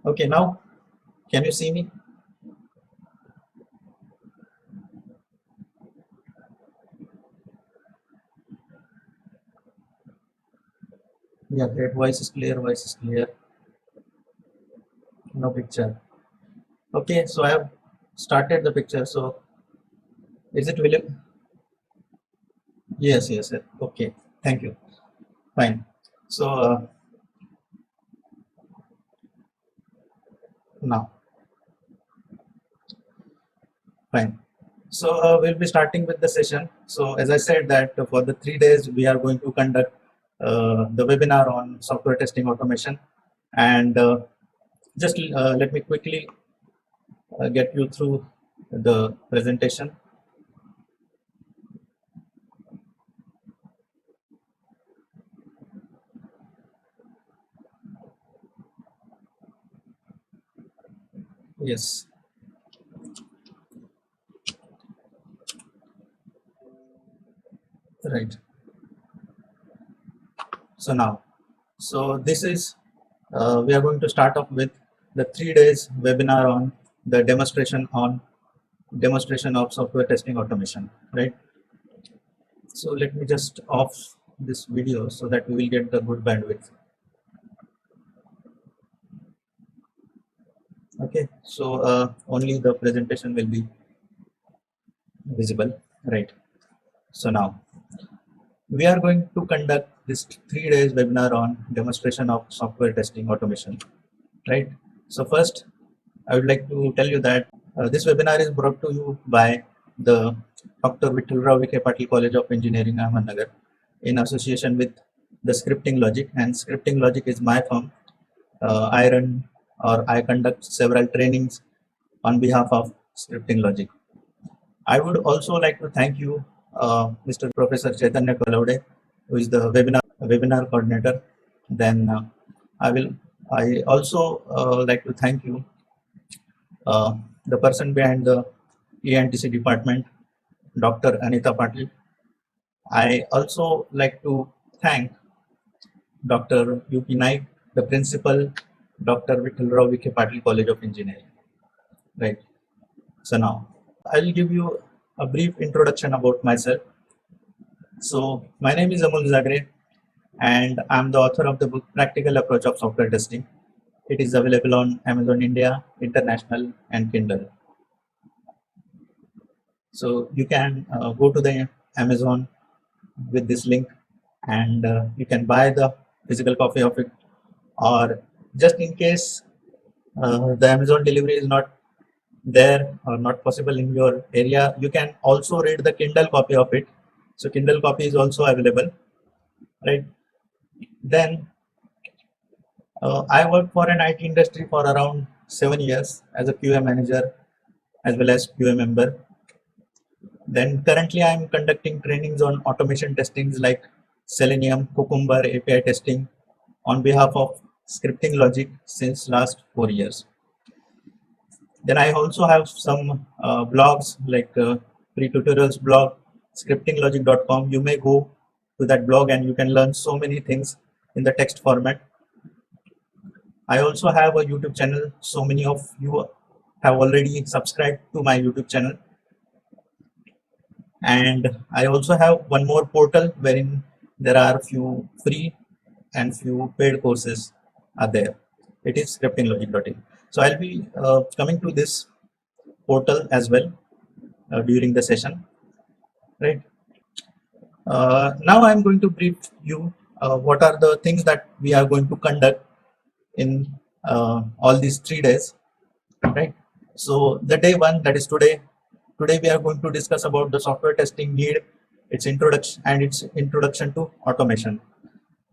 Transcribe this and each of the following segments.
Okay, now can you see me? Yeah, great. Voice is clear. Voice is clear. No picture. Okay, so I have started the picture. So is it will? Yes, yes, yes. Okay. Thank you. Fine. So now, fine. So we'll be starting with the session. So as I said that for the 3 days we are going to conduct the webinar on software testing automation, and just let me quickly get you through the presentation. Yes, right. So now, so this is we are going to start off with the 3 days webinar on the demonstration of software testing automation, right? So let me just off this video so that we will get the good bandwidth. Okay, so only the presentation will be visible, right? So now we are going to conduct this 3 days webinar on demonstration of software testing automation, right? So first I would like to tell you that this webinar is brought to you by the Dr. Vittalrao Vikhe Patil College of Engineering, Ahmednagar, in association with the Scripting Logic. And Scripting Logic is my firm. I conduct several trainings on behalf of Scripting Logic. I would also like to thank you, Mr. Professor Chaitanya Kalaude, who is the webinar coordinator. Then I also like to thank you, uh, the person behind the ENTC department, Dr. Anita Patil. I also like to thank Dr. UP Naik, the principal, Dr. Vittalrao Vikhe Patil College of Engineering. Right. So now I'll give you a brief introduction about myself. So my name is Amol Zagre, and I'm the author of the book Practical Approach of Software Testing. It is available on Amazon India, International, and Kindle. So you can go to the Amazon with this link, and you can buy the physical copy of it, or just in case the Amazon delivery is not there or not possible in your area, you can also read the Kindle copy of it. So Kindle copy is also available, right? Then I worked for an IT industry for around 7 years as a QA manager as well as QA member. Then currently I am conducting trainings on automation testings like Selenium, Cucumber, API testing on behalf of Scripting Logic since last 4 years. Then I also have some blogs like free tutorials blog, scriptinglogic.com. You may go to that blog and you can learn so many things in the text format. I also have a YouTube channel. So many of you have already subscribed to my YouTube channel. And I also have one more portal wherein there are few free and few paid courses are there. It is scriptinglogic.in. So I'll be coming to this portal as well during the session, right? Now I'm going to brief you what are the things that we are going to conduct in all these 3 days, right? So the day one, that is today. Today we are going to discuss about the software testing need, its introduction to automation.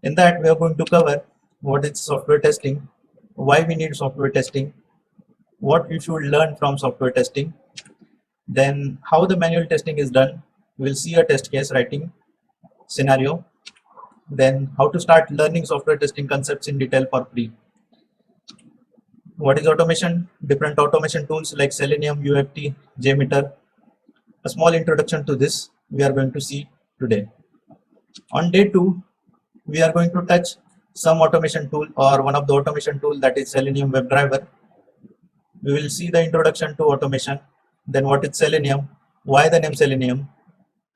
In that we are going to cover what is software testing, why we need software testing, what you should learn from software testing, then how the manual testing is done. We'll see a test case writing scenario, then how to start learning software testing concepts in detail for free. What is automation? Different automation tools like Selenium, UFT, JMeter. A small introduction to this we are going to see today. On day two, we are going to touch some automation tool or one of the automation tool, that is Selenium WebDriver. We will see the introduction to automation, then what is Selenium, why the name Selenium,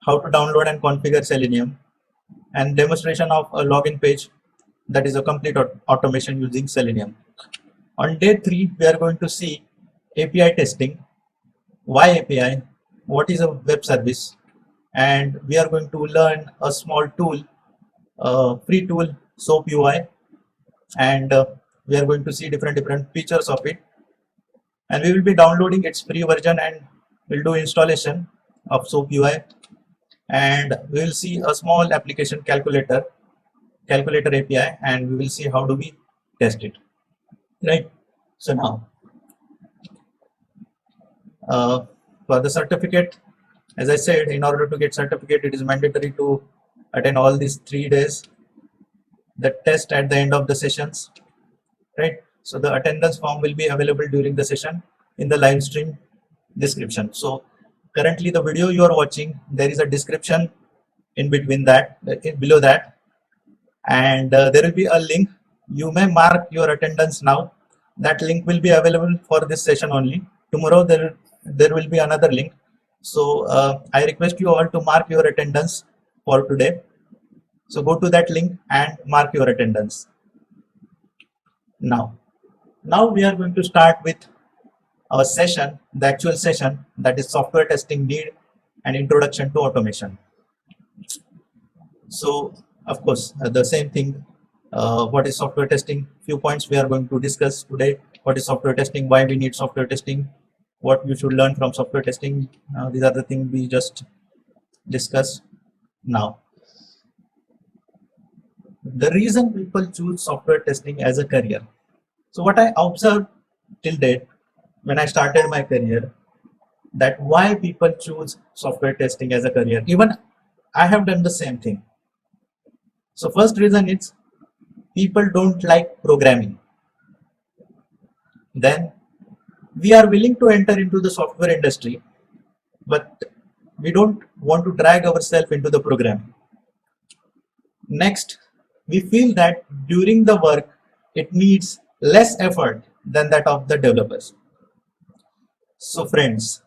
how to download and configure Selenium, and demonstration of a login page, that is a complete automation using Selenium. On day 3, we are going to see API testing, why API, what is a web service, and we are going to learn a small tool, free tool, SOAP UI, and we are going to see different features of it, and we will be downloading its free version and we'll do installation of SOAP UI, and we will see a small application calculator API, and we will see how do we test it, right? So now for the certificate, as I said, in order to get certificate, it is mandatory to attend all these 3 days, the test at the end of the sessions, right? So the attendance form will be available during the session in the live stream description. So currently the video you are watching, there is a description in between that, below that, and there will be a link. You may mark your attendance now. That link will be available for this session only. Tomorrow there will be another link. So I request you all to mark your attendance for today. So go to that link and mark your attendance. Now we are going to start with our session, the actual session, that is software testing need and introduction to automation. So of course the same thing, what is software testing, few points we are going to discuss today. What is software testing, why we need software testing, what you should learn from software testing, these are the things we just discussed. Now the reason people choose software testing as a career. So what I observed till date when I started my career, that why people choose software testing as a career, even I have done the same thing. So first reason is people don't like programming. Then we are willing to enter into the software industry, but we don't want to drag ourselves into the programming. Next, we feel that during the work it needs less effort than that of the developers. So friends,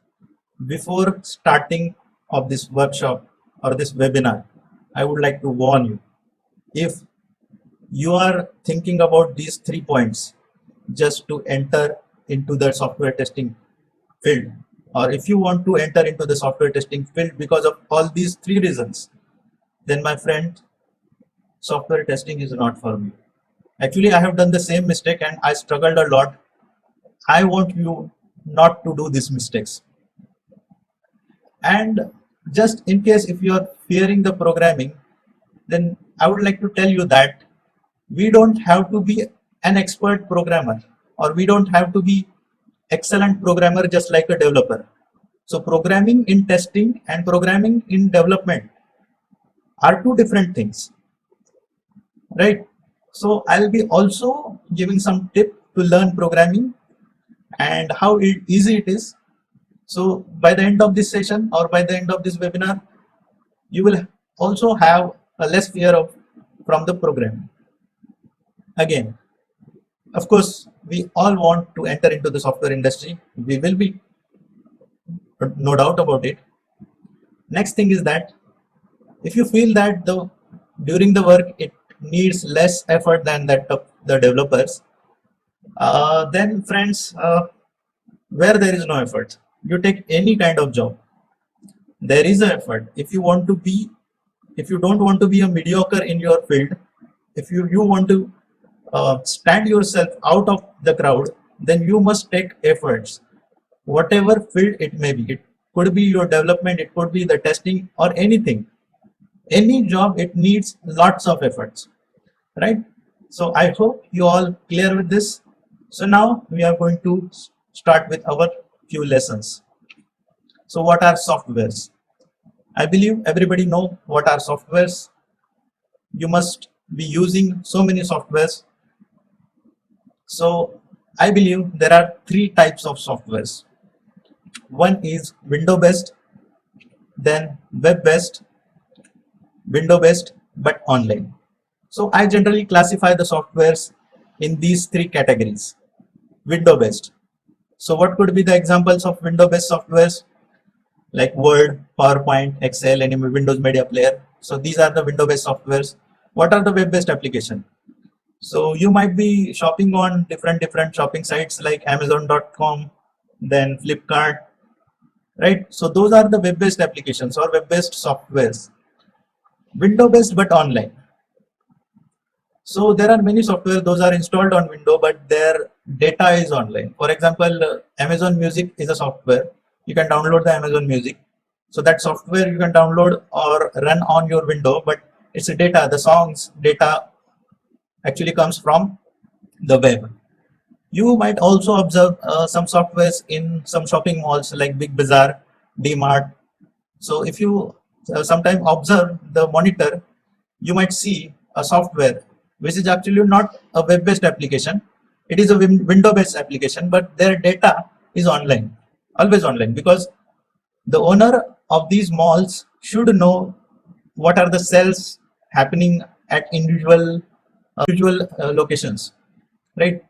before starting of this workshop or this webinar, I would like to warn you, if you are thinking about these 3 points just to enter into the software testing field, or if you want to enter into the software testing field because of all these 3 reasons, then my friend, software testing is not for me. Actually, I have done the same mistake and I struggled a lot. I want you not to do these mistakes. And just in case if you are fearing the programming, then I would like to tell you that we don't have to be an expert programmer, or we don't have to be excellent programmer just like a developer. So programming in testing and programming in development are 2 different things, right? So I'll be also giving some tip to learn programming and how easy it is. So by the end of this session or by the end of this webinar, you will also have a less fear from the programming. Again, of course, we all want to enter into the software industry. We will be, no doubt about it. Next thing is that if you feel that during the work it needs less effort than that of the developers, then friends, where there is no effort, you take any kind of job, there is an effort. If you don't want to be a mediocre in your field, if you want to stand yourself out of the crowd, then you must take efforts, whatever field it may be. It could be your development, it could be the testing, or anything. Any job, it needs lots of efforts, right? So I hope you all clear with this. So now we are going to start with our few lessons. So what are softwares? I believe everybody know what are softwares. You must be using so many softwares. So I believe there are 3 types of softwares. One is window based, then web based, window based but online. So I generally classify the softwares in these three categories. Window based. So what could be the examples of window based softwares? Like Word, PowerPoint, Excel, any Windows Media Player. So these are the window based softwares. What are the web based application? So you might be shopping on different shopping sites like Amazon.com, then Flipkart, right? So those are the web based applications or web based softwares. Window based but online. So there are many software, those are installed on window, but their data is online. For example, Amazon Music is a software. You can download the Amazon Music. So that software you can download or run on your window, but it's a data, the songs data actually comes from the web. You might also observe some softwares in some shopping malls like Big Bazaar, DMart. So if you sometime observe the monitor, you might see a software which is actually not a web-based application. It is a window-based application, but their data is online, always online, because the owner of these malls should know what are the sales happening at individual locations, right?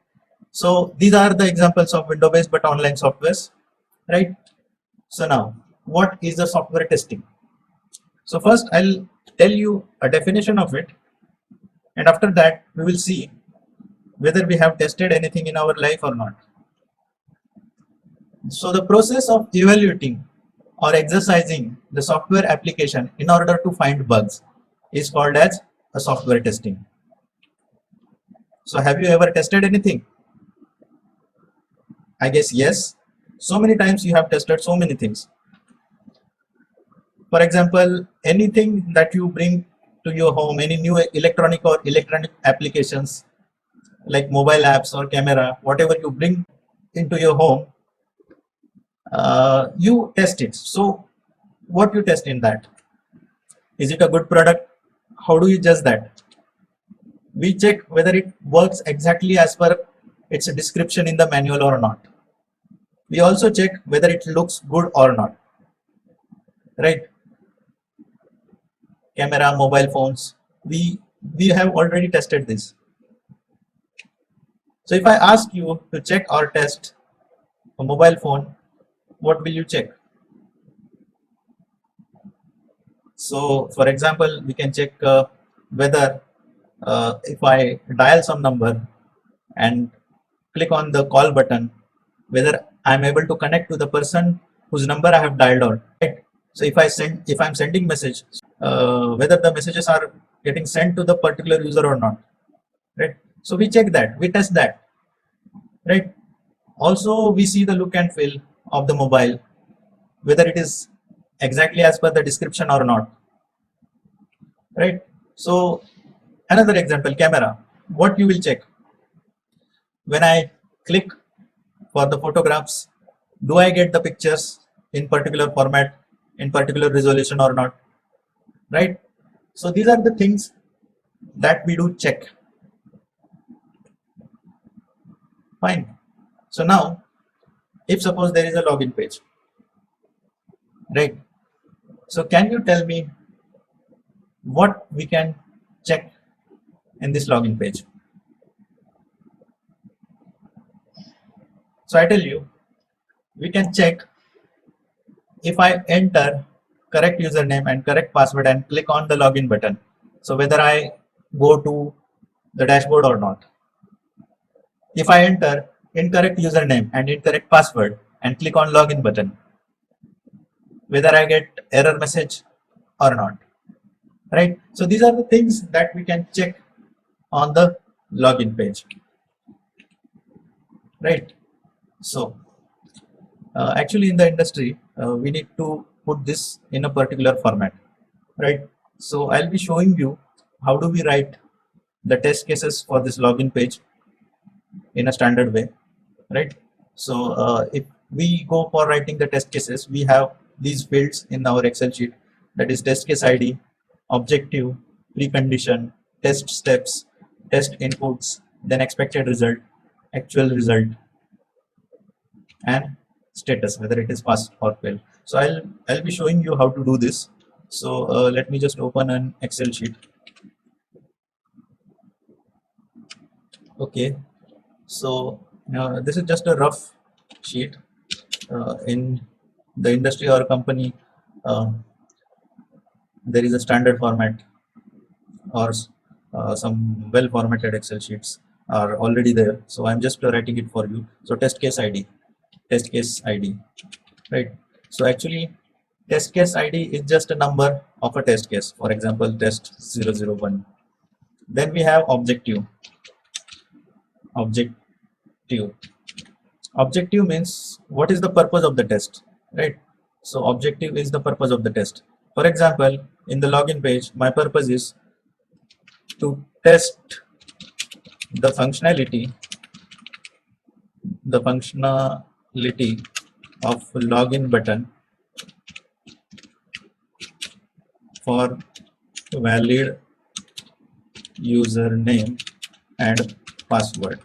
So these are the examples of window-based but online softwares, right? So now, what is the software testing? So first I'll tell you a definition of it, and after that we will see whether we have tested anything in our life or not. So the process of evaluating or exercising the software application in order to find bugs is called as a software testing. So have you ever tested anything? I guess yes. So many times you have tested so many things. For example, anything that you bring to your home, any new electronic applications like mobile apps or camera, whatever you bring into your home, you test it. So what you test in that? Is it a good product? How do you judge that? We check whether it works exactly as per its description in the manual or not. We also check whether it looks good or not, right? Camera, mobile phones, we have already tested this. So if I ask you to check or test a mobile phone, what will you check? So for example, we can check whether if I dial some number and click on the call button, whether I'm able to connect to the person whose number I have dialed on, right? So if I'm sending message, whether the messages are getting sent to the particular user or not, right? So we check that, we test that, right? Also, we see the look and feel of the mobile, whether it is exactly as per the description or not, right? So another example, camera. What you will check when I click for the photographs, do I get the pictures in particular format, in particular resolution or not, right? So these are the things that we do check. Fine. So now, if suppose there is a login page, right? So can you tell me what we can check in this login page? So I tell you, we can check if I enter correct username and correct password and click on the login button. So whether I go to the dashboard or not. If I enter incorrect username and incorrect password and click on login button, whether I get error message or not, right? So these are the things that we can check on the login page, right? So actually in the industry, we need to put this in a particular format, right? So I'll be showing you how do we write the test cases for this login page in a standard way, right? So if we go for writing the test cases, we have these fields in our Excel sheet, that is test case ID, objective, precondition, test steps, test inputs, then expected result, actual result, and status, whether it is pass or fail. So I'll be showing you how to do this. So let me just open an Excel sheet. Okay, so this is just a rough sheet. In the industry or company, uh, there is a standard format or some well formatted Excel sheets are already there. So I'm just writing it for you. So test case ID, right? So actually, test case ID is just a number of a test case. For example, test 001. Then we have objective. Objective. Objective means what is the purpose of the test, right? So objective is the purpose of the test. For example, in the login page, my purpose is to test the functionality of login button for valid username and password.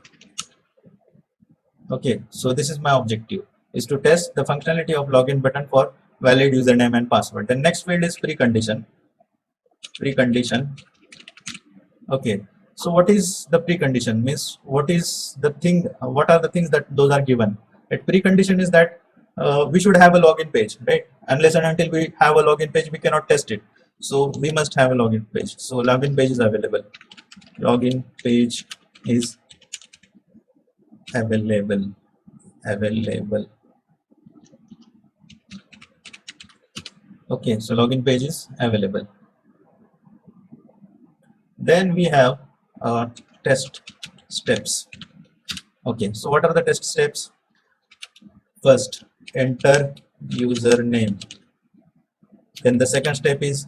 Okay, so this is my objective, is to test the functionality of login button for valid username and password. The next field is precondition. Okay, so what is the precondition? Means what is the thing? What are the things that those are given? A precondition is that we should have a login page, right? Unless and until we have a login page, we cannot test it. So we must have a login page. So login page is available. Login page is available. Okay, so login page is available. Then we have test steps. Okay, so what are the test steps? First, enter username. Then the second step is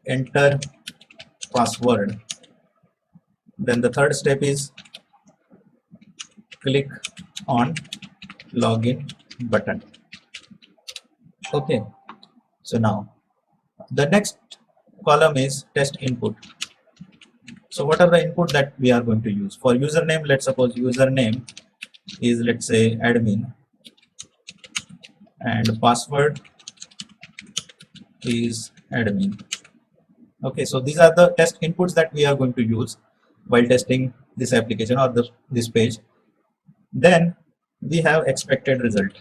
enter password. Then the third step is click on login button. Okay, so now the next column is test input. So what are the input that we are going to use? For username, let's suppose username is, let's say, admin, and password is admin. Okay, so these are the test inputs that we are going to use while testing this application or this page. Then we have expected result.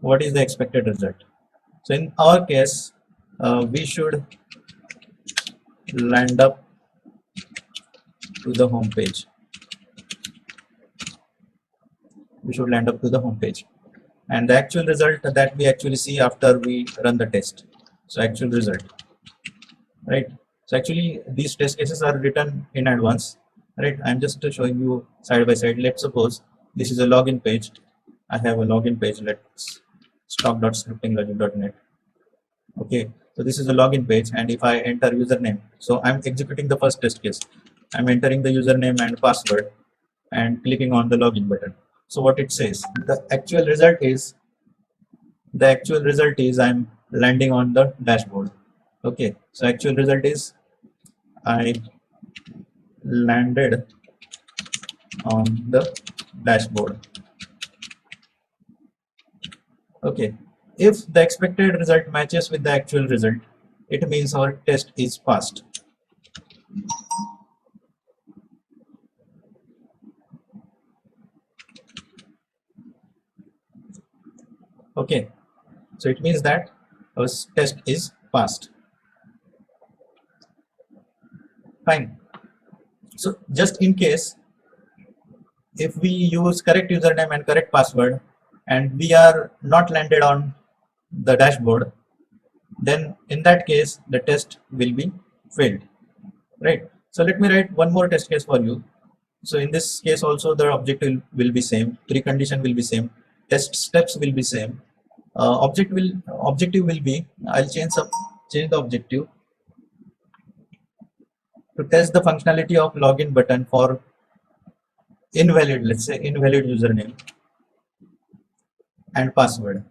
What is the expected result? So in our case, we should land up to the home page. We should land up to the home page, and the actual result that we actually see after we run the test. So actual result, right? So actually these test cases are written in advance, right? I'm just showing you side by side. Let's suppose this is a login page. I have a login page. Let's stock.scriptinglogic.net. Okay, so this is a login page, and if I enter username, so I'm executing the first test case. I'm entering the username and password and clicking on the login button. So what it says, the actual result is I'm landing on the dashboard. Okay, so actual result is I landed on the dashboard. Okay, if the expected result matches with the actual result, it means our test is passed. Okay, so it means that our test is passed. Fine. So just in case, if we use correct username and correct password and we are not landed on the dashboard, then in that case the test will be failed, right? So let me write one more test case for you. So in this case also the objective will be same, precondition will be same, test steps will be same. Objective will be, I'll change the objective to test the functionality of login button for invalid, let's say invalid username and password,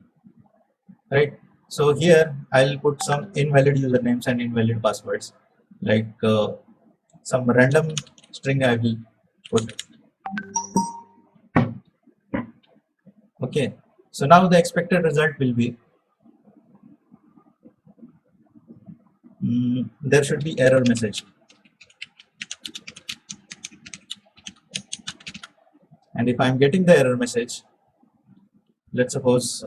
right? So here I'll put some invalid usernames and invalid passwords, like some random string I will put. Okay, so now the expected result will be there should be error message. and if I'm getting the error message, let's suppose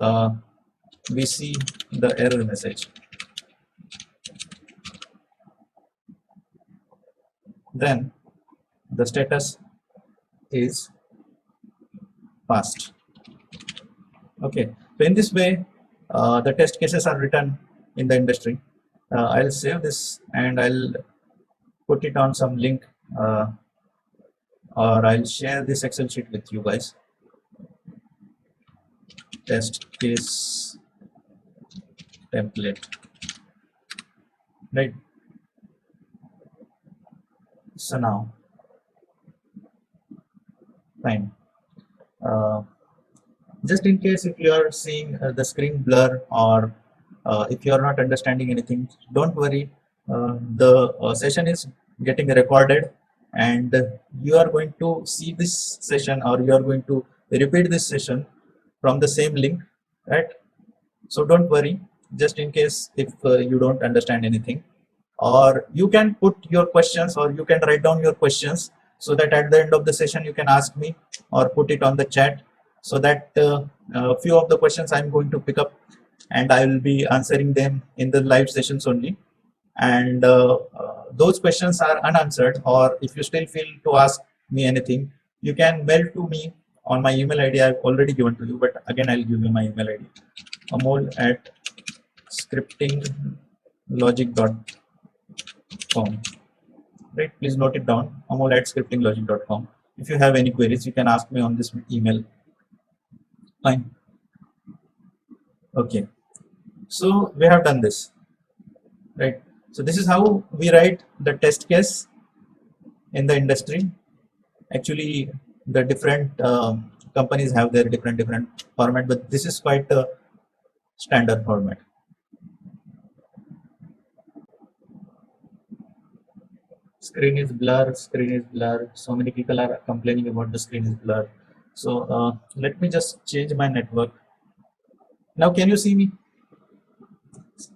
we see the error message, then the status is passed. Okay, so in this way, the test cases are written in the industry. I'll save this and I'll put it on some link, or I'll share this Excel sheet with you guys. Test case template, right? So now, fine. Just in case if you are seeing the screen blur, or if you are not understanding anything, don't worry. The session is getting recorded, and you are going to see this session, or you are going to repeat this session from the same link, right? So don't worry, just in case if you don't understand anything, or you can put your questions, or you can write down your questions, so that at the end of the session you can ask me or put it on the chat, so that a few of the questions I'm going to pick up and I will be answering them in the live sessions only. And those questions are unanswered, or if you still feel to ask me anything, you can mail to me on my email ID. I've already given to you, but again I'll give you my email ID, amol@scriptinglogic.com. Right, please note it down, amol@scriptinglogic.com. If you have any queries, you can ask me on this email. Fine. Okay, so we have done this, right? So this is how we write the test case in the industry. Actually, the different companies have their different format, but this is quite a standard format. Screen is blur, screen is blur. So many people are complaining about the screen is blur. So let me just change my network. Now can you see me?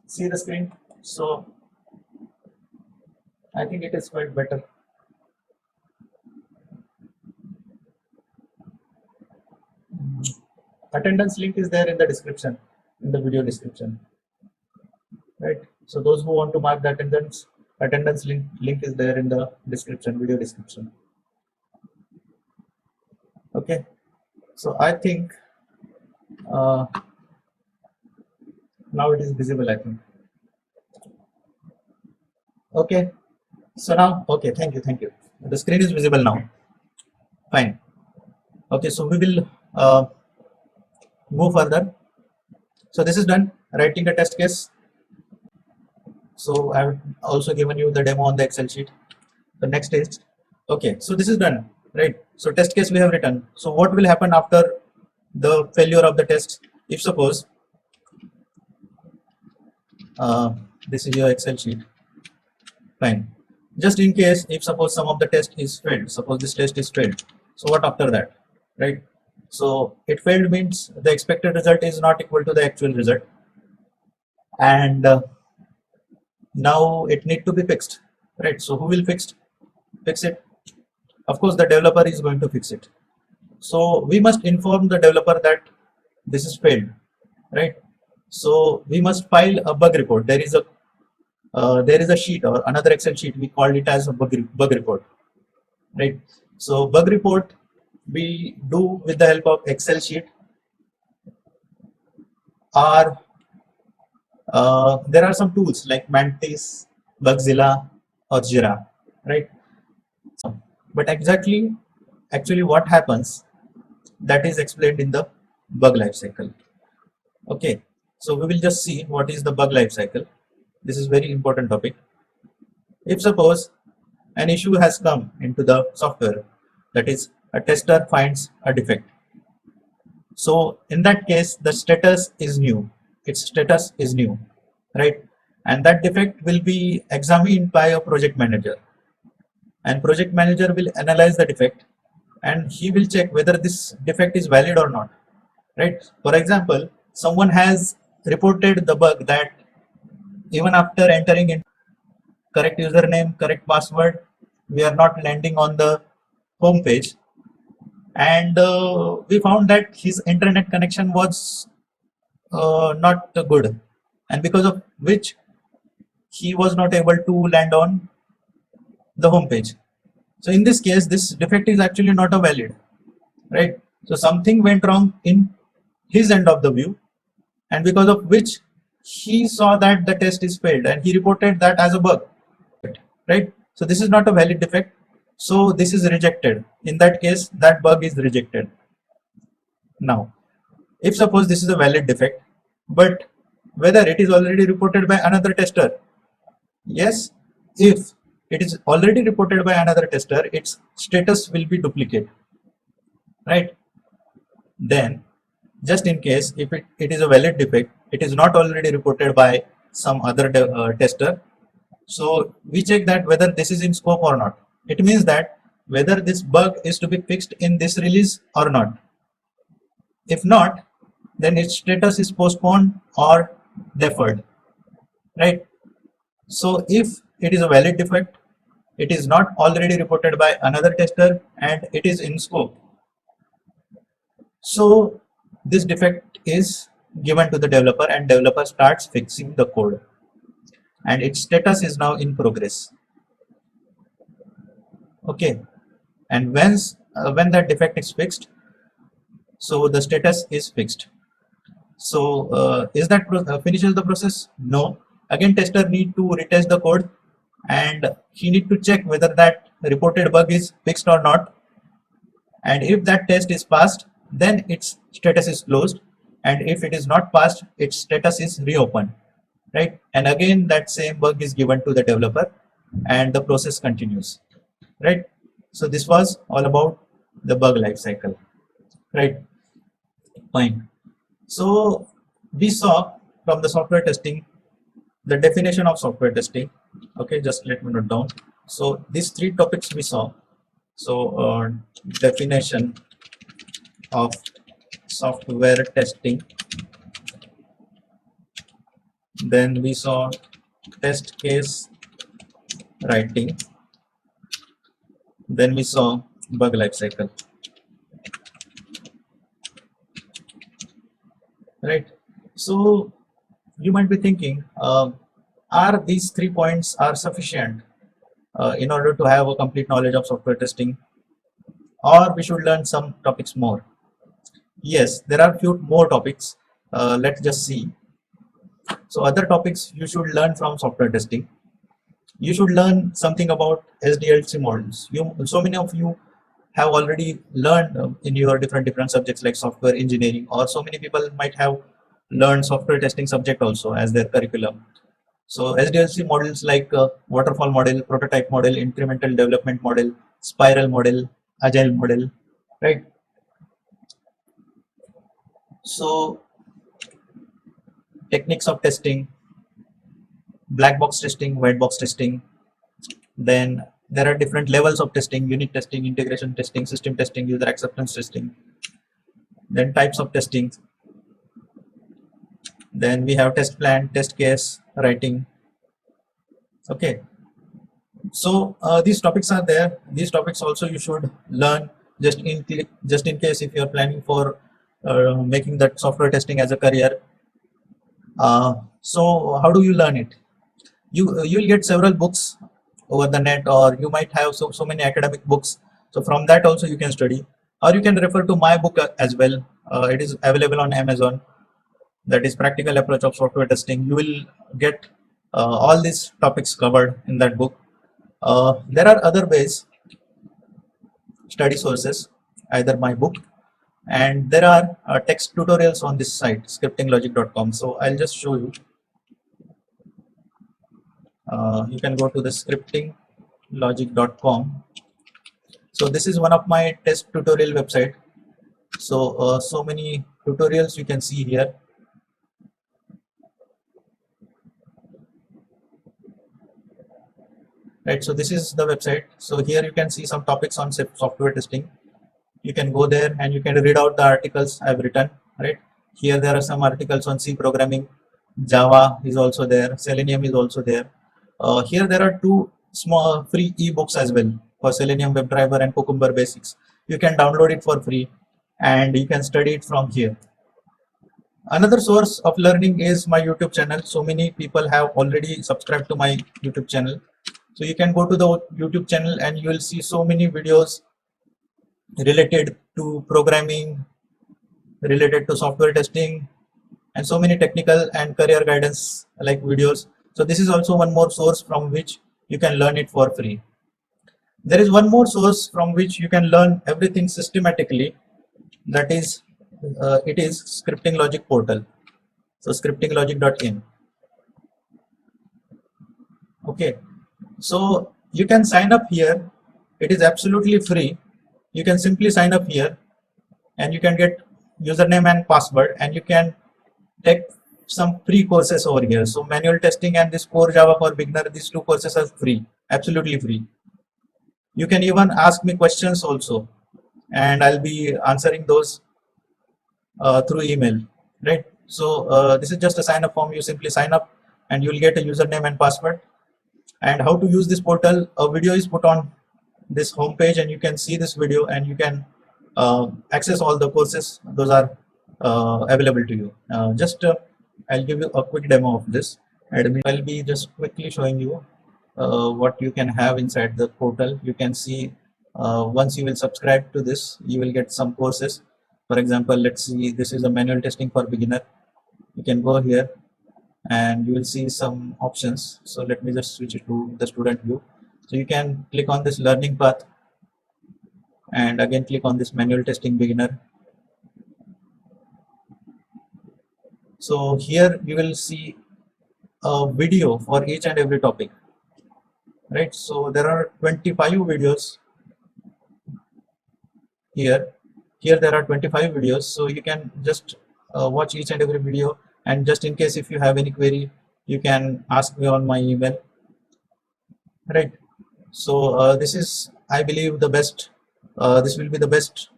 See the screen? So I think it is quite better. Attendance link is there in the description, in the video description, right? So those who want to mark the attendance link is there in the description, video description. Okay, so I think now it is visible, I think. Okay, so now, okay, thank you. The screen is visible now. Fine. Okay, so we will move further. So this is done, writing a test case. So I've also given you the demo on the Excel sheet. The next is, okay, so this is done, right? So test case we have written. So what will happen after the failure of the test? If suppose this is your Excel sheet, fine. Just in case, if suppose some of the test is failed, suppose this test is failed. So what after that, right? So it failed means the expected result is not equal to the actual result, and now it need to be fixed, right? So who will fix it? Of course, the developer is going to fix it. So we must inform the developer that this is failed, right? So we must file a bug report. There is a sheet or another Excel sheet. We call it as a bug report, right? So bug report we do with the help of Excel sheet, or there are some tools like Mantis, Bugzilla, or Jira, right? But actually what happens, that is explained in the bug life cycle. Okay, so we will just see what is the bug life cycle. This is very important topic. If suppose an issue has come into the software, that is a tester finds a defect. So in that case, the status is new. Its status is new, right? And that defect will be examined by a project manager, and project manager will analyze the defect, and he will check whether this defect is valid or not, right? For example, someone has reported the bug that even after entering in correct username, correct password, we are not landing on the home page. and we found that his internet connection was not good, and because of which he was not able to land on the home page. So in this case, this defect is actually not a valid, right? So something went wrong in his end of the view, and because of which he saw that the test is failed and he reported that as a bug, right? So this is not a valid defect. So this is rejected. In that case, that bug is rejected. Now, if suppose this is a valid defect, but whether it is already reported by another tester, yes, if it is already reported by another tester, its status will be duplicate, right? Then, just in case if it is a valid defect, it is not already reported by some other tester. So we check that whether this is in scope or not. It means that whether this bug is to be fixed in this release or not. If not, then its status is postponed or deferred, right? So if it is a valid defect, it is not already reported by another tester and it is in scope. So this defect is given to the developer and developer starts fixing the code and its status is now in progress. Okay, and when that defect is fixed, so the status is fixed. So is that finishes the process? No. Again, tester need to retest the code and he need to check whether that reported bug is fixed or not. And if that test is passed, then its status is closed. And if it is not passed, its status is reopened, right? And again, that same bug is given to the developer and the process continues, right? So this was all about the bug lifecycle, right? Fine. So we saw from the software testing the definition of software testing. Okay, just let me note down. So these three topics we saw. So definition of software testing, then we saw test case writing, then we saw bug lifecycle, right? So you might be thinking, are these 3 points are sufficient in order to have a complete knowledge of software testing, or we should learn some topics more? Yes, there are few more topics. Let's just see. So other topics you should learn from software testing. You should learn something about SDLC models. So many of you have already learned in your different subjects like software engineering, or so many people might have learned software testing subject also as their curriculum. So SDLC models like waterfall model, prototype model, incremental development model, spiral model, agile model, right? So techniques of testing, black box testing, white box testing. Then there are different levels of testing: unit testing, integration testing, system testing, user acceptance testing. Then types of testing. Then we have test plan, test case writing. Okay, so these topics are there. These topics also you should learn just in case if you are planning for making that software testing as a career. So how do you learn it? You'll get several books over the net, or you might have so many academic books. So from that also you can study, or you can refer to my book as well. It is available on Amazon. That is Practical Approach of Software Testing. You will get all these topics covered in that book. There are other ways, study sources, either my book, and there are text tutorials on this site, scriptinglogic.com. So I'll just show you. You can go to the scriptinglogic.com. So this is one of my test tutorial website. So so many tutorials you can see here. Right, so this is the website. So here you can see some topics on software testing. You can go there and you can read out the articles I've written. Right, here there are some articles on C programming, Java is also there, Selenium is also there. Here there are two small free ebooks as well for Selenium WebDriver and Cucumber Basics. you can download it for free and you can study it from here. Another source of learning is my YouTube channel. So many people have already subscribed to my YouTube channel. So you can go to the YouTube channel and you will see so many videos related to programming, related to software testing, and so many technical and career guidance like videos. So this is also one more source from which you can learn it for free. There is one more source from which you can learn everything systematically. That is, it is Scripting Logic portal. So scriptinglogic.in. Okay, so you can sign up here. It is absolutely free. You can simply sign up here and you can get username and password, and you can take some free courses over here. So manual testing and this core Java for beginner, these two courses are free, absolutely free. You can even ask me questions also, and I'll be answering those through email, right? So this is just a sign up form. You simply sign up and you'll get a username and password. And how to use this portal, a video is put on this homepage, and you can see this video and you can access all the courses. Those are available to you. I'll give you a quick demo of this. I'll be just quickly showing you what you can have inside the portal. You can see once you will subscribe to this, you will get some courses. For example, let's see, this is a manual testing for beginner. You can go here and you will see some options. So let me just switch it to the student view. So you can click on this learning path and again click on this manual testing beginner. So here you will see a video for each and every topic, right? So there are 25 videos here. Here there are 25 videos, so you can just watch each and every video, and just in case if you have any query, you can ask me on my email, right? So this is, I believe, the best, this will be the best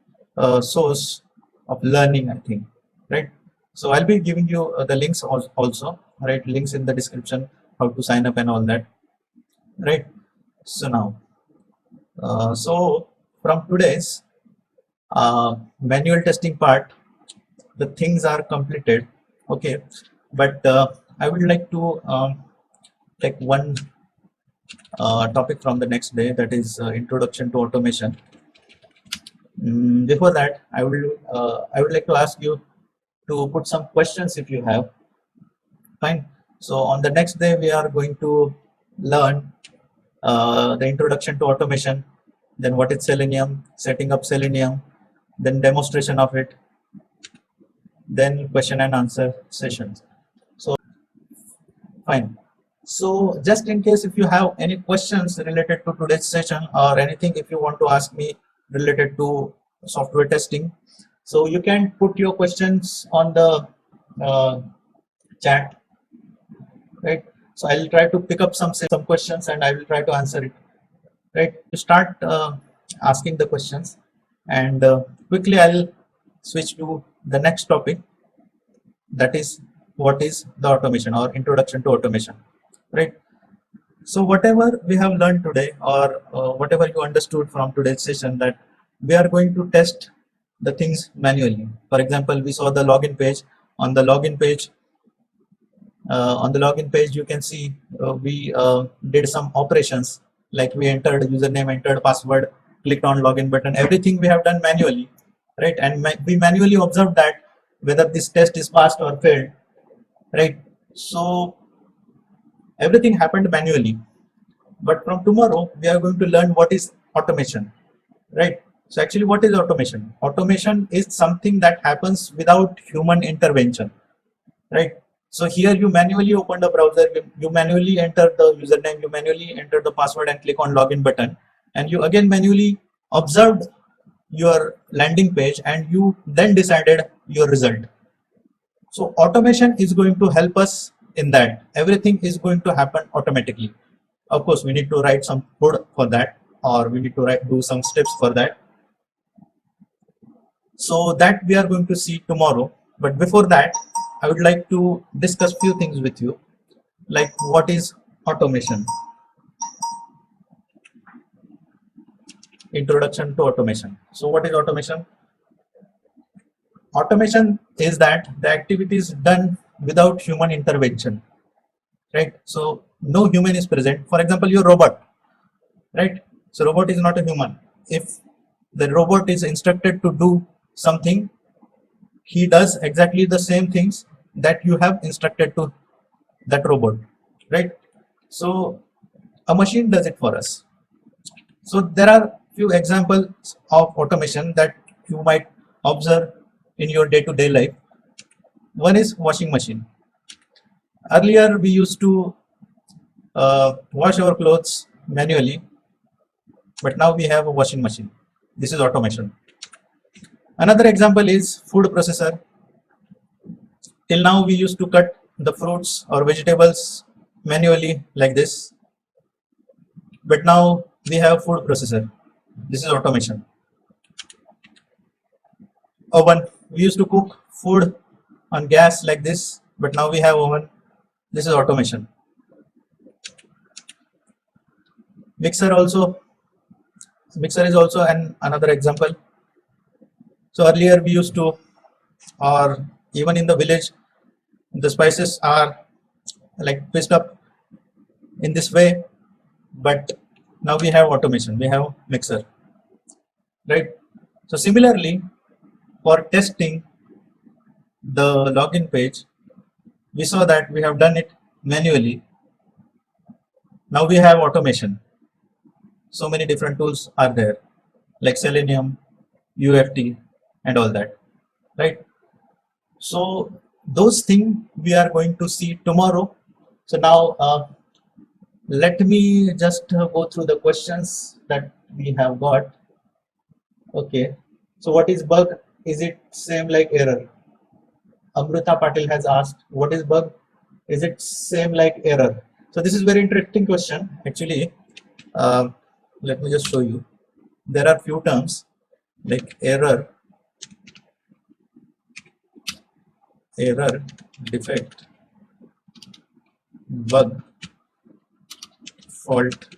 source of learning, I think, right? So I'll be giving you the links also, right? Links in the description, how to sign up and all that, right? So now, so from today's manual testing part, the things are completed, okay? But I would like to take one topic from the next day, that is introduction to automation. Before that, I would like to ask you to put some questions if you have. Fine. So on the next day, we are going to learn the introduction to automation, then what is Selenium, setting up Selenium, then demonstration of it, then question and answer sessions. So fine. So just in case if you have any questions related to today's session, or anything if you want to ask me related to software testing, so you can put your questions on the chat, right? So I'll try to pick up some questions and I will try to answer it, right? To start asking the questions, and quickly I'll switch to the next topic, that is what is the automation or introduction to automation, right? So whatever we have learned today, or whatever you understood from today's session, that we are going to test the things manually. For example, we saw the login page. On the login page, you can see we did some operations, like we entered username, entered password, clicked on login button. Everything we have done manually, right? And we manually observed that whether this test is passed or failed, right? So everything happened manually. But from tomorrow, we are going to learn what is automation, right? So actually, what is automation? Automation is something that happens without human intervention, right? So here you manually open the browser, you manually enter the username, you manually enter the password and click on login button, and you again manually observed your landing page, and you then decided your result. So automation is going to help us in that. Everything is going to happen automatically. Of course, we need to write some code for that, or we need to do some steps for that. So that we are going to see tomorrow. But before that, I would like to discuss few things with you, like what is automation, introduction to automation. So what is automation? Automation is that the activity is done without human intervention, right? So no human is present. For example, your robot, right? So robot is not a human. If the robot is instructed to do something, he does exactly the same things that you have instructed to that robot, right? So a machine does it for us. So there are few examples of automation that you might observe in your day-to-day life. One is washing machine. Earlier we used to wash our clothes manually, but now we have a washing machine. This is automation. Another example is food processor. Till now we used to cut the fruits or vegetables manually like this, but now we have food processor. This is automation. Oven. We used to cook food on gas like this, but now we have oven. This is automation. Mixer also. Mixer is also another example. So earlier we used to, or even in the village, the spices are like pieced up in this way, but now we have automation. We have mixer, right? So similarly, for testing the login page, we saw that we have done it manually. Now we have automation. So many different tools are there, like Selenium, UFT, and all that, right? So those things we are going to see tomorrow. So now let me just go through the questions that we have got. Okay, so what is bug? Is it same like error? Amruta Patil has asked, what is bug? Is it same like error? So this is very interesting question. Actually, let me just show you. There are few terms like error, defect, bug, fault,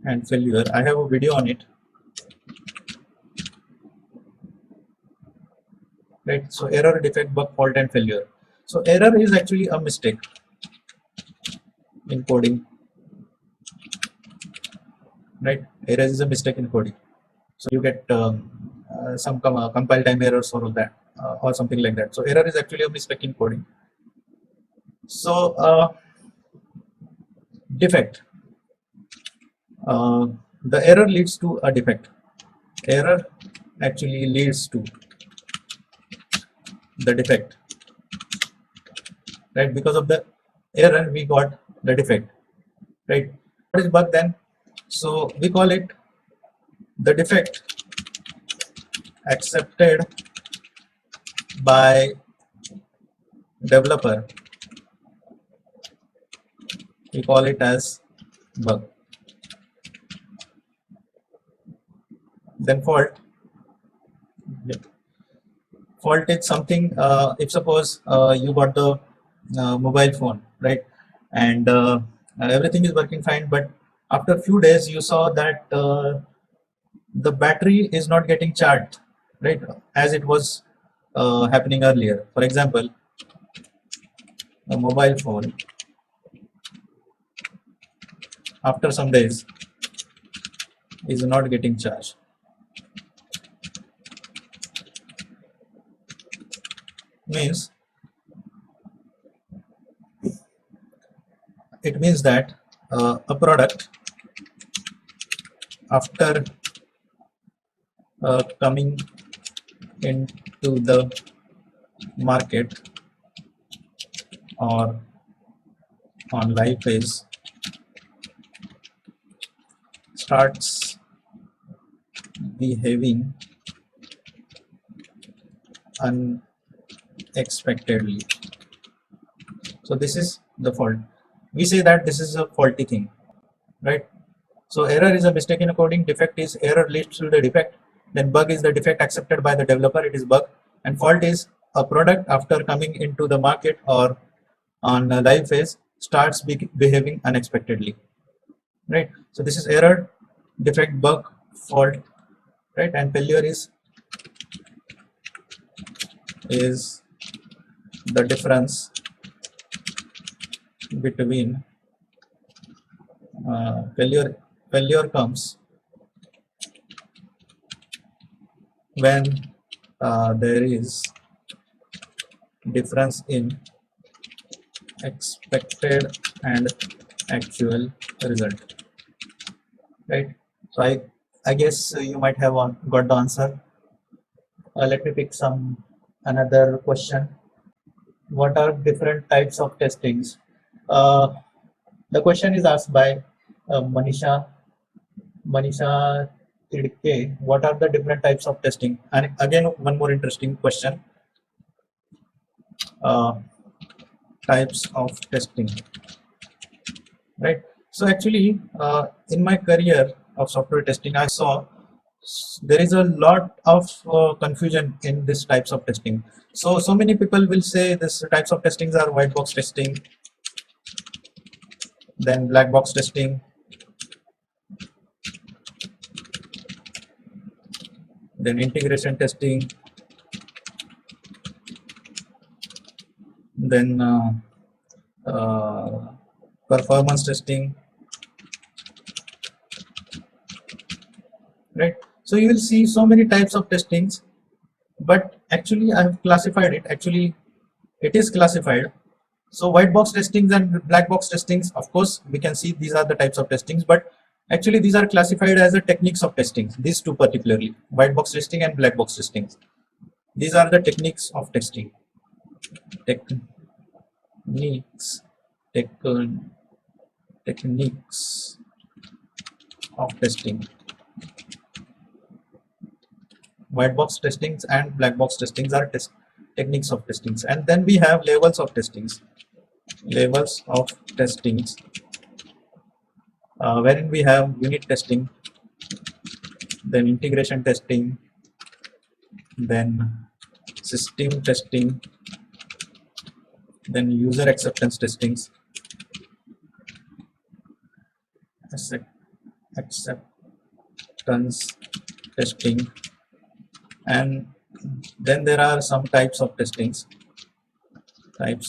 and failure. I have a video on it. Right, so error, defect, bug, fault, and failure. So error is actually a mistake in coding, right? Error is a mistake in coding. So you get some compile time errors or all that, or something like that. So error is actually a mistake in coding. So defect, the error leads to a defect. Error actually leads to the defect, right? Because of the error we got the defect, right? What is bug then? So we call it the defect accepted by developer. We call it as bug. Then fault. Yep. Fault is something, if suppose you got the mobile phone, right, and everything is working fine, but after a few days you saw that the battery is not getting charged, right, as it was happening earlier. For example, a mobile phone after some days is not getting charged. Means it means that a product after coming into the market or on live phase starts behaving unexpectedly. So this is the fault. We say that this is a faulty thing, right? So error is a mistake in coding, defect is error leads to the defect, then bug is the defect accepted by the developer, it is bug, and fault is a product after coming into the market or on a live phase starts behaving unexpectedly, right? So this is error, defect, bug, fault, right? And failure is the difference between failure comes when there is difference in expected and actual result, right? So I guess you might have got the answer. Let me pick another question. What are different types of testings? The question is asked by Manisha Tidke. What are the different types of testing? And again, one more interesting question. Types of testing, right? So actually, in my career of software testing, I saw there is a lot of confusion in these types of testing. So many people will say this types of testings are white box testing, then black box testing, then integration testing, then performance testing, right? So you will see so many types of testings, but actually I have classified it. Actually, it is classified. So white box testings and black box testings, of course, we can see these are the types of testings, but actually these are classified as the techniques of testing. These two particularly, white box testing and black box testings. These are the techniques of testing. Techniques of testing. White box testings and black box testings are techniques of testings. And then we have levels of testings. Levels of testings, wherein we have unit testing, then integration testing, then system testing, then user acceptance testings, acceptance testing, and then there are some types of testings, right?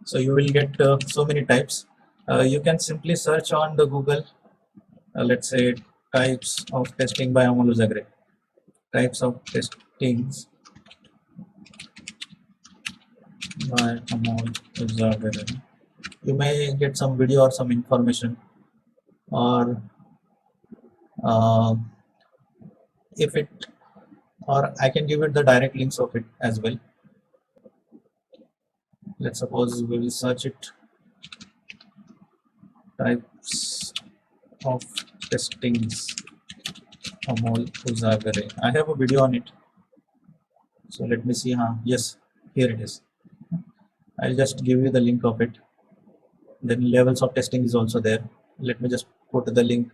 So you will get so many types. You can simply search on the Google, let's say types of testing by Amol Uzagre. Types of testings by Amol Uzagre. You may get some video or some information, or or I can give it the direct links of it as well. Let's suppose we will search it, types of testings Amol Uzagre. I have a video on it, so let me see. Yes, here it is. I'll just give you the link of it. Then levels of testing is also there. Let me just put the link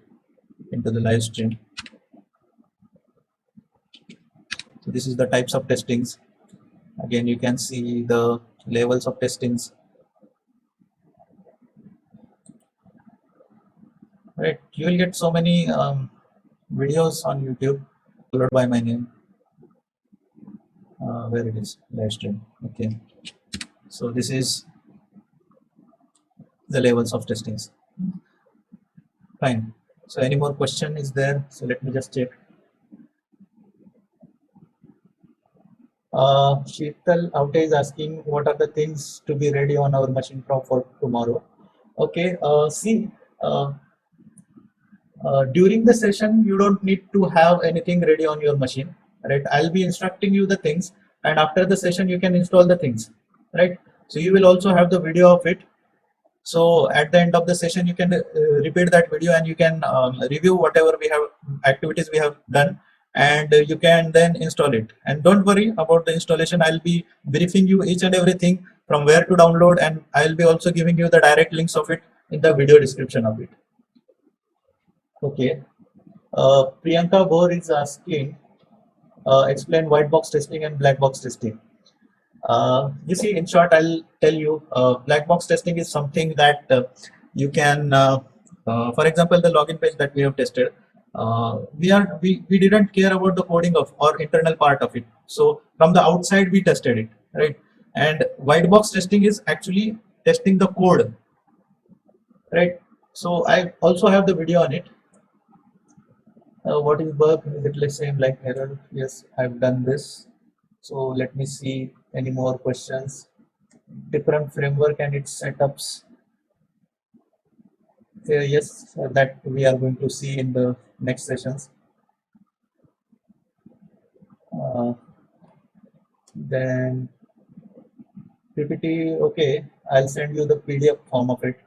into the live stream. So this is the types of testings. Again, you can see the levels of testings, right? You will get so many videos on YouTube followed by my name. Where it is, live stream. Okay, so this is the levels of testings. Fine. So any more question is there? So let me just check. Sheetal Aute is asking what are the things to be ready on our machine for tomorrow. Okay, see, during the session you don't need to have anything ready on your machine, right? I'll be instructing you the things, and after the session you can install the things, right? So you will also have the video of it. So at the end of the session you can repeat that video, and you can review whatever activities we have done, and you can then install it. And don't worry about the installation. I'll be briefing you each and everything from where to download, and I'll be also giving you the direct links of it in the video description of it. Okay, Priyanka Bor is asking, explain white box testing and black box testing. You see, in short, I'll tell you, black box testing is something that you can For example, the login page that we have tested, we didn't care about the coding of or internal part of it. So from the outside we tested it, right? And white box testing is actually testing the code, right? So I also have the video on it. What is bug? Is it the same like error? Yes, I've done this. So let me see any more questions. Different framework and its setups. Yes, that we are going to see in the next sessions. Then PPT, okay, I'll send you the PDF form of it.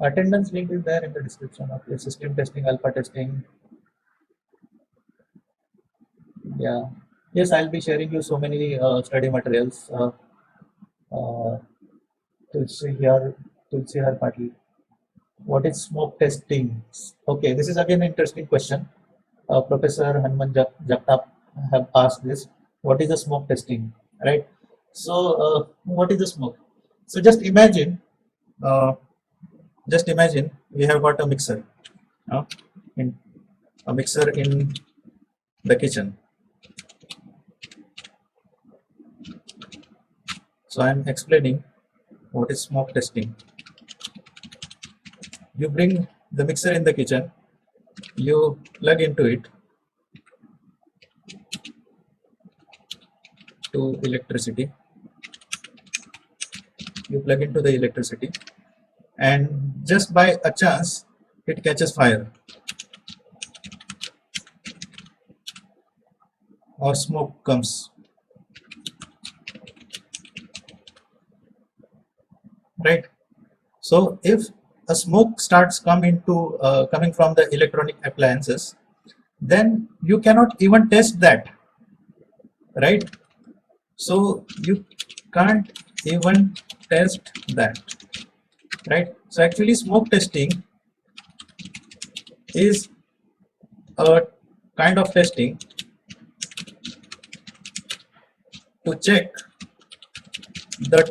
Attendance link is there in the description of your system testing, alpha testing. Yeah, yes, I'll be sharing you so many study materials. Tulsi here, Patil. What is smoke testing? Okay, this is again an interesting question. Professor Hanuman Jagtap have asked this. What is the smoke testing? Right. So, what is the smoke? So uh, just imagine we have got a mixer, in a mixer in the kitchen. So I am explaining what is smoke testing. You bring the mixer in the kitchen, you plug into it to electricity. You plug into the electricity, and just by a chance, it catches fire or smoke comes. Right. So if a smoke starts coming from the electronic appliances, then you cannot even test that, right? So you can't even test that, right? So actually smoke testing is a kind of testing to check the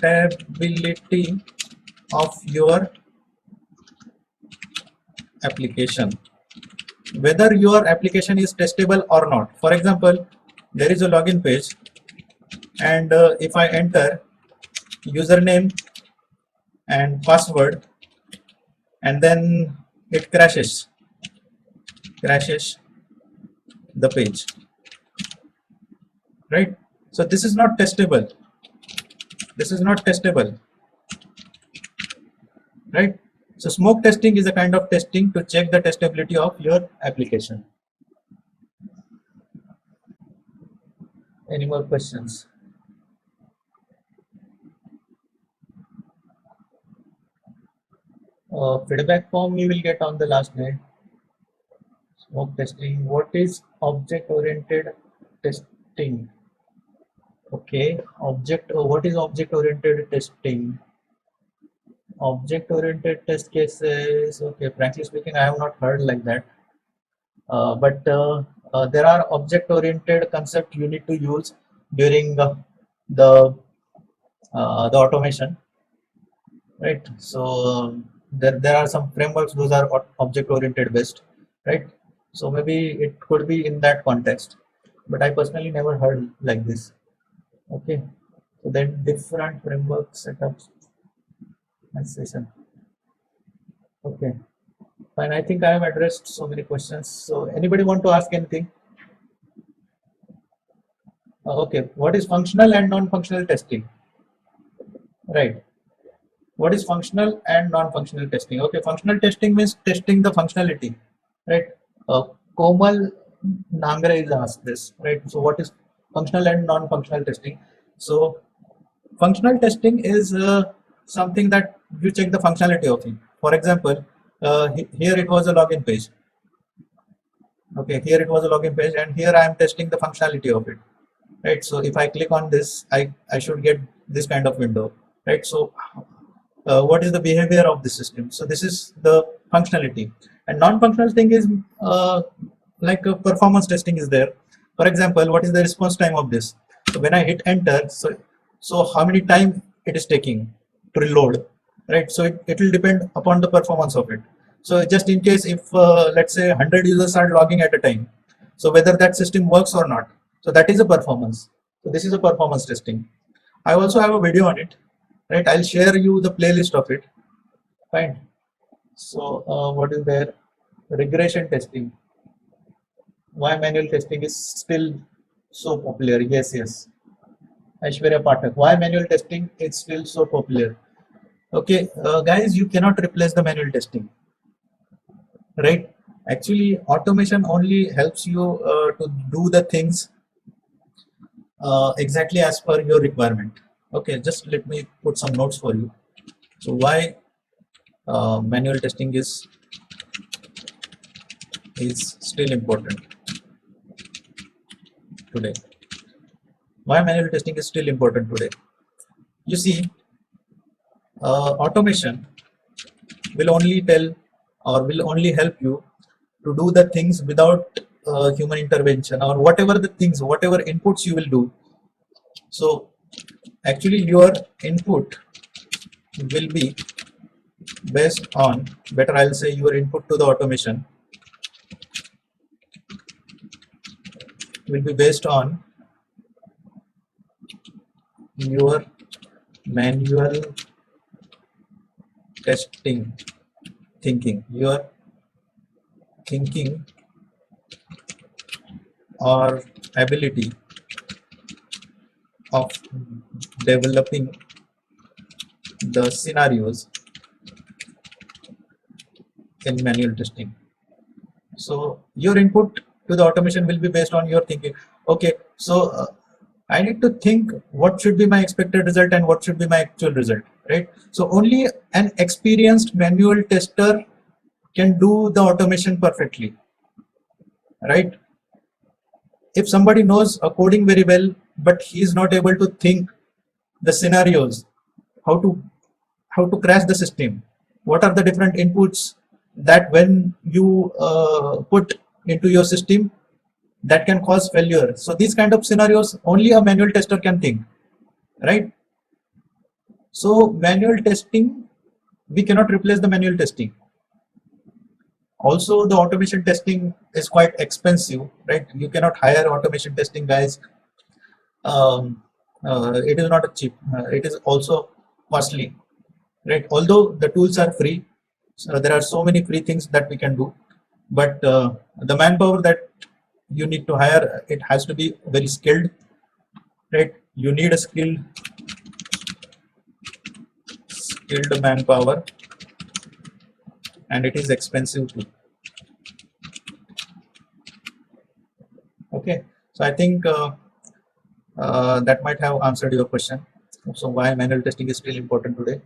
testability of your application, whether your application is testable or not. For example, there is a login page, and if I enter username and password, and then it crashes the page, right? So this is not testable. This is not testable, right? So smoke testing is a kind of testing to check the testability of your application. Any more questions? Feedback form you will get on the last day. Smoke testing. What is object-oriented testing? Okay, what is object-oriented testing? Object-oriented test cases. Okay, frankly speaking, I have not heard like that. But there are object-oriented concepts you need to use during the automation, right? So there are some frameworks, those are object-oriented based, right? So maybe it could be in that context, but I personally never heard like this. Okay, so then different framework setups and session. Okay, fine. I think I have addressed so many questions. So anybody want to ask anything? Okay, what is functional and non-functional testing? Right. What is functional and non-functional testing? Okay, functional testing means testing the functionality, right? Komal Nangre is asked this, right? So what is functional and non-functional testing? So functional testing is something that you check the functionality of it. For example, here it was a login page. Okay, here it was a login page, and here I am testing the functionality of it, right? So if I click on this, I should get this kind of window, right? So what is the behavior of the system? So this is the functionality, and non-functional thing is like a performance testing is there. For example, what is the response time of this? So when I hit enter, so So how many time it is taking to reload, right? So it will depend upon the performance of it. So just in case if let's say 100 users are logging at a time, so whether that system works or not, so that is a performance. So this is a performance testing. I also have a video on it, right? I'll share you the playlist of it. Fine. So what is there? Regression testing. Why manual testing is still so popular? Yes, yes. Aishwarya Pathak. Why manual testing is still so popular? Okay, guys, you cannot replace the manual testing, right? Actually, automation only helps you to do the things exactly as per your requirement. Okay, just let me put some notes for you. So why manual testing is still important today? Why manual testing is still important today? You see, automation will only tell or will only help you to do the things without human intervention, or whatever the things, whatever inputs you will do. So actually your input will be based on, better I'll say, your input to the automation will be based on your manual testing thinking, your thinking or ability of developing the scenarios in manual testing. So your input to the automation will be based on your thinking. Okay, so I need to think what should be my expected result and what should be my actual result, right? So only an experienced manual tester can do the automation perfectly, right? If somebody knows a coding very well, but he is not able to think the scenarios, how to crash the system, what are the different inputs that when you put into your system that can cause failure. So these kind of scenarios only a manual tester can think, right? So manual testing, we cannot replace the manual testing. Also, the automation testing is quite expensive, right? You cannot hire automation testing guys. It is not a cheap. It is also costly, right? Although the tools are free, so there are so many free things that we can do, but the manpower that you need to hire, it has to be very skilled, right? You need a skilled manpower, and it is expensive too. Okay, so I think that might have answered your question. So why manual testing is still important today?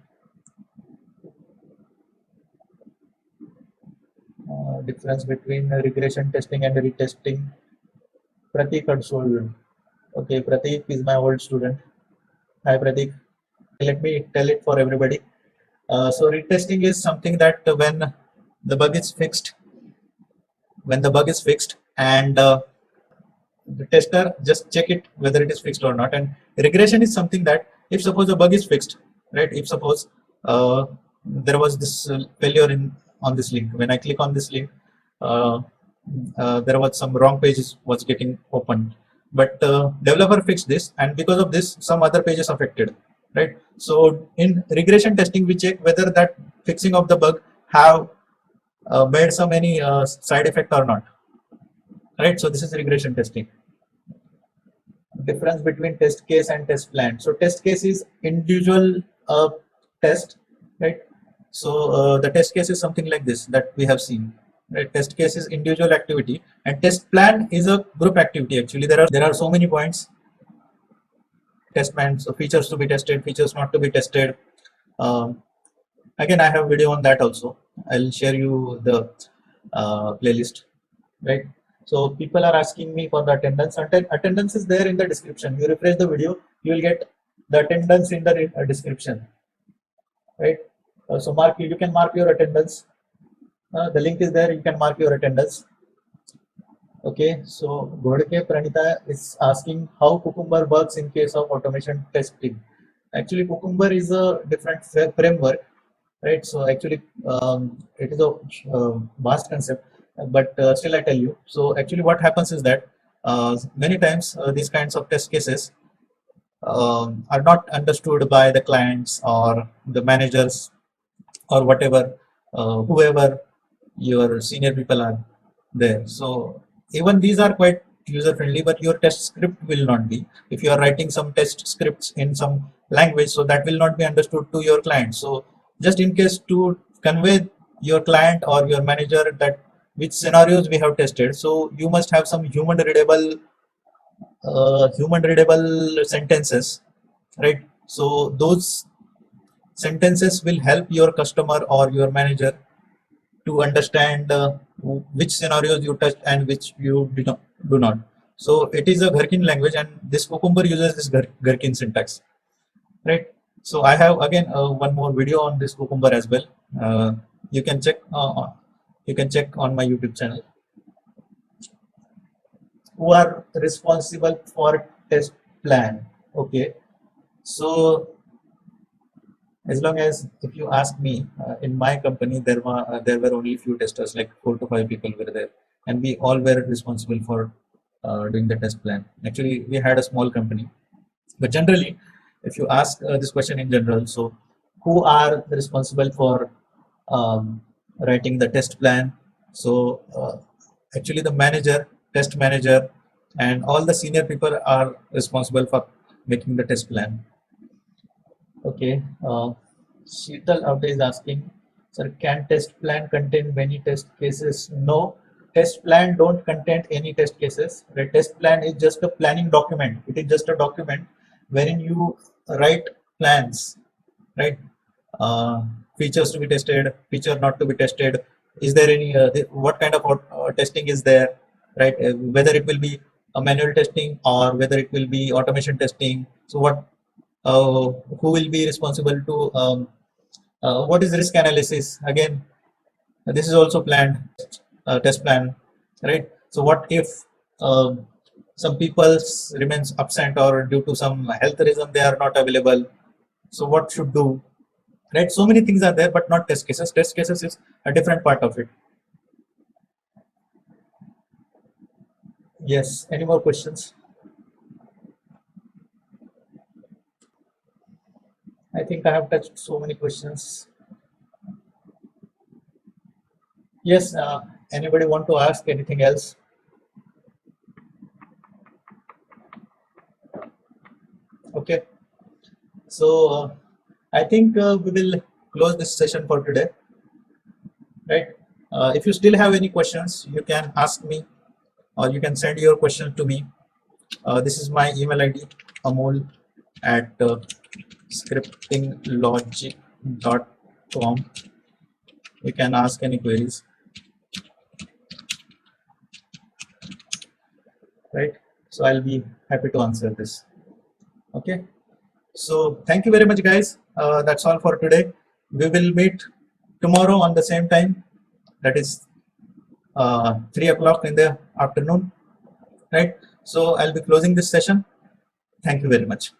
Difference between regression testing and retesting. Pratik Adsul. Okay, Pratik is my old student. Hi Pratik. Let me tell it for everybody. So retesting is something that when the bug is fixed, and the tester just check it whether it is fixed or not. And regression is something that if suppose a bug is fixed, right? If suppose there was this failure in on this link, when I click on this link, uh, there was some wrong pages was getting opened, but developer fixed this, and because of this some other pages affected, right? So in regression testing we check whether that fixing of the bug have made some any side effect or not, right? So this is regression testing. Difference between test case and test plan. So test case is individual test, right? So the test case is something like this that we have seen, right? Test case is individual activity, and test plan is a group activity. Actually, there are so many points. Test plans, so features to be tested, features not to be tested. Again, I have video on that also. I'll share you the playlist, right? So people are asking me for the attendance. Attendance is there in the description. You refresh the video, you will get the attendance in the description, right? So you can mark your attendance. The link is there. You can mark your attendance. Okay, so Godke Pranita is asking how Cucumber works in case of automation testing. Actually, Cucumber is a different framework, right? So actually, it is a vast concept, but still I tell you. So actually, what happens is that many times these kinds of test cases are not understood by the clients or the managers or whatever, whoever your senior people are there. So even these are quite user friendly, but your test script will not be. If you are writing some test scripts in some language, so that will not be understood to your client. So just in case to convey your client or your manager that which scenarios we have tested, so you must have some human readable sentences, right? So those sentences will help your customer or your manager to understand which scenarios you touched and which you do not. So it is a Gherkin language, and this Cucumber uses this Gherkin syntax, right? So I have again one more video on this Cucumber as well. Uh, you can check. You can check on my YouTube channel. Who are responsible for test plan? Okay, so as long as if you ask me, in my company there were only few testers, like 4 to 5 people were there, and we all were responsible for doing the test plan. Actually, we had a small company, but generally, if you ask this question in general, so who are responsible for writing the test plan? So actually the manager, test manager, and all the senior people are responsible for making the test plan. Okay. Sheetal Avde is asking, sir, can test plan contain many test cases? No, test plan don't contain any test cases. The test plan is just a planning document. It is just a document wherein you write plans, right? Uh, Features to be tested, feature not to be tested. Is there any, what kind of testing is there, right? Whether it will be a manual testing or whether it will be automation testing. So who will be responsible to what is risk analysis again, this is also planned, test plan, right? So what if some people remains absent or due to some health reason they are not available, so what should do, right? So many things are there, but not test cases. Test cases is a different part of it. Yes, any more questions? I think I have touched so many questions. Yes, anybody want to ask anything else? Okay, so I think we will close this session for today, right? If you still have any questions, you can ask me or you can send your question to me. This is my email ID, amol at scriptinglogic.com. You can ask any queries, right? So I'll be happy to answer this. Okay. So thank you very much, guys. That's all for today. We will meet tomorrow on the same time. That is 3 o'clock in the afternoon, right? So I'll be closing this session. Thank you very much.